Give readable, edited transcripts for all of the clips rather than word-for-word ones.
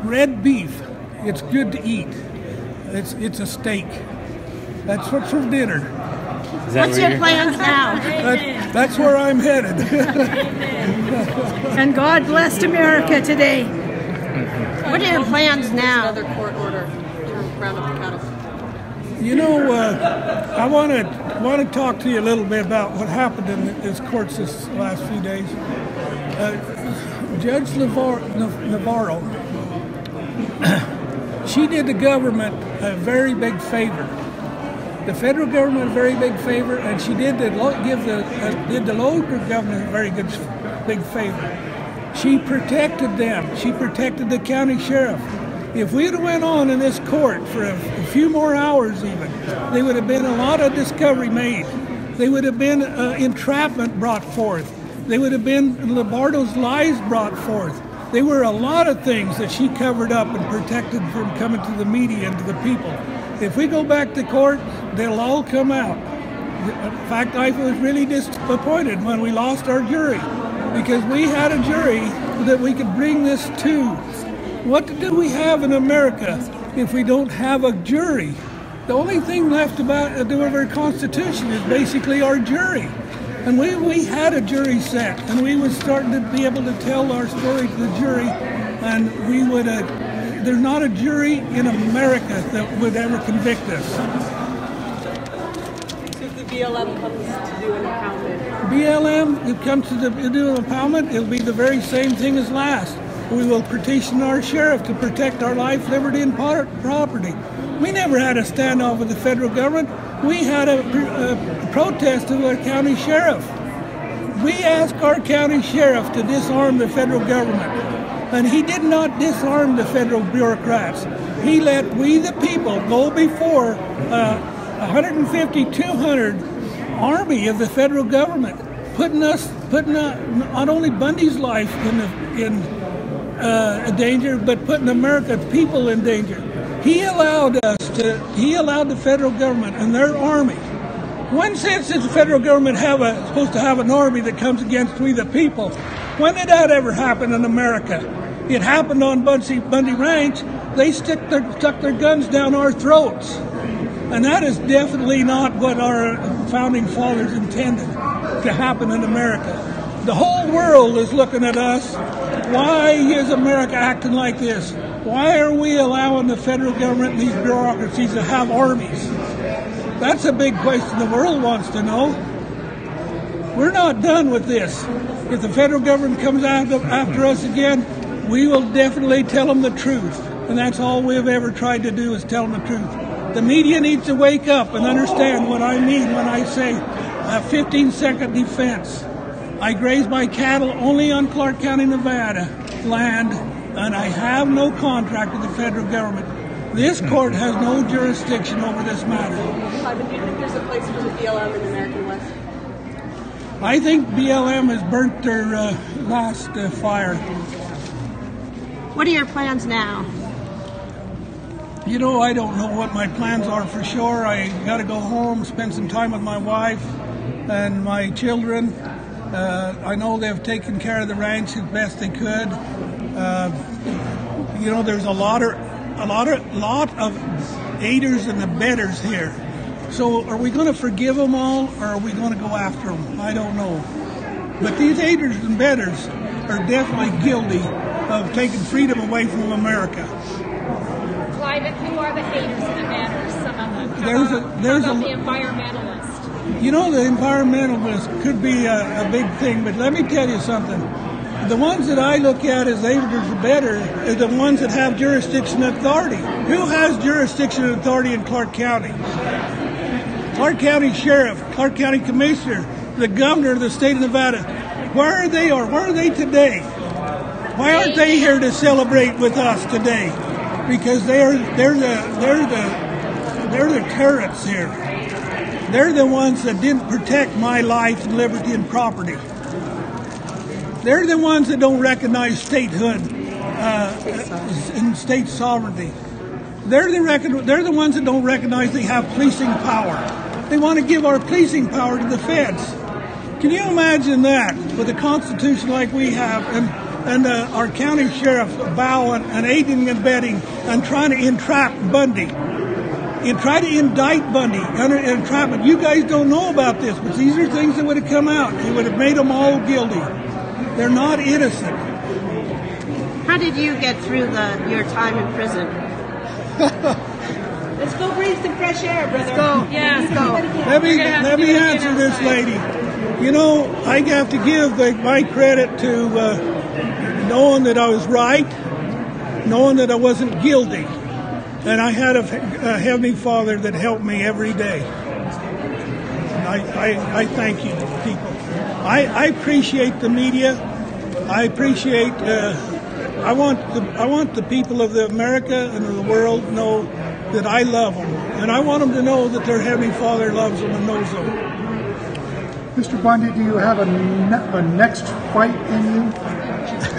red beef. It's good to eat. It's a steak. That's what's for dinner. What's your plans now? That's where I'm headed. And God blessed America today. What are your plans now? Another court order to round up the cattle. You know, I want to talk to you a little bit about what happened in this courts this last few days. Judge Navarro, she did the government a very big favor. The federal government a very big favor, and she did the local government a very big favor. She protected them. She protected the county sheriff. If we'd have went on in this court for a few more hours even, there would have been a lot of discovery made. There would have been entrapment brought forth. There would have been Lombardo's lies brought forth. There were a lot of things that she covered up and protected from coming to the media and to the people. If we go back to court, they'll all come out. In fact, I was really disappointed when we lost our jury, because we had a jury that we could bring this to. What do we have in America if we don't have a jury? The only thing left about our Constitution is basically our jury. And we had a jury set, and we was starting to be able to tell our story to the jury, and we would there's not a jury in America that would ever convict us. So if the BLM comes to do an impoundment? BLM, if it comes to do an impoundment, it'll be the very same thing as last. We will petition our sheriff to protect our life, liberty, and property. We never had a standoff with the federal government. We had a protest of our county sheriff. We asked our county sheriff to disarm the federal government, and he did not disarm the federal bureaucrats. He let we, the people, go before 150, 200 army of the federal government, putting not only Bundy's life in danger, but putting America's people in danger. He allowed the federal government and their army. One sense is the federal government supposed to have an army that comes against we the people. When did that ever happen in America? It happened on Bundy Ranch. They stuck their guns down our throats. And that is definitely not what our founding fathers intended to happen in America. The whole world is looking at us. Why is America acting like this? Why are we allowing the federal government and these bureaucracies to have armies? That's a big question the world wants to know. We're not done with this. If the federal government comes after us again, we will definitely tell them the truth. And that's all we've ever tried to do, is tell them the truth. The media needs to wake up and understand what I mean when I say a 15-second defense. I graze my cattle only on Clark County, Nevada land, and I have no contract with the federal government. This court has no jurisdiction over this matter. Cliven, do you think there's a place for the BLM in the American West? I think BLM has burnt their last fire. What are your plans now? You know, I don't know what my plans are for sure. I got to go home, spend some time with my wife and my children. I know they've taken care of the ranch as best they could. You know, there's a lot of aiders and abettors here. So are we going to forgive them all, or are we going to go after them? I don't know. But these aiders and abettors are definitely guilty of taking freedom away from America. Cliven, who are the haters and abettors? Some of them. There's the environmentalists. You know, the environmentalists could be a big thing, but let me tell you something. The ones that I look at as aiders and abettors are the ones that have jurisdiction authority. Who has jurisdiction authority in Clark County? Clark County Sheriff, Clark County Commissioner, the Governor of the state of Nevada. Where are they, or where are they today? Why aren't they here to celebrate with us today? Because they're the tyrants here. They're the ones that didn't protect my life and liberty and property. They're the ones that don't recognize statehood and state sovereignty. They're the ones that don't recognize they have policing power. They want to give our policing power to the feds. Can you imagine that with a constitution like we have? And and our county sheriff bowing and aiding and abetting and trying to entrap Bundy. And try to indict Bundy under entrapment. You guys don't know about this, but these are things that would have come out. It would have made them all guilty. They're not innocent. How did you get through your time in prison? Let's go breathe some fresh air, brother. Let's go. Yeah. Let's go. Let me answer this lady. You know, I have to give my credit to knowing that I was right, knowing that I wasn't guilty. And I had a Heavenly Father that helped me every day. And I thank you, people. I appreciate the media. I appreciate. I want the people of America and of the world to know that I love them, and I want them to know that their Heavenly Father loves them and knows them. Mr. Bundy, do you have a next fight in you?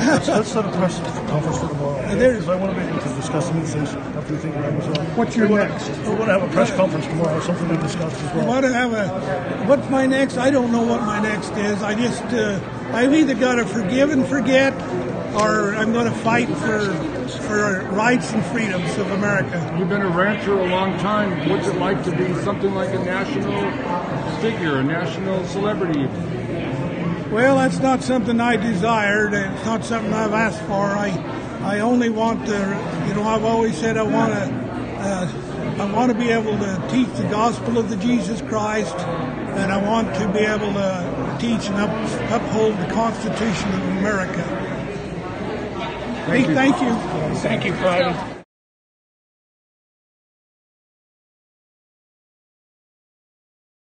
Let's set a press conference for tomorrow. Because I want to be able to discuss some of these things after we think about it. What's your next? We're going to have a press conference tomorrow, something to discuss as well. What's my next? I don't know what my next is. I've either got to forgive and forget, or I'm going to fight for rights and freedoms of America. You've been a rancher a long time. What's it like to be something like a national figure, a national celebrity? Well, that's not something I desired. It's not something I've asked for. I only want to, I've always said I want to be able to teach the gospel of the Jesus Christ, and I want to be able to teach and uphold the Constitution of America. Thank you. Thank you, Private.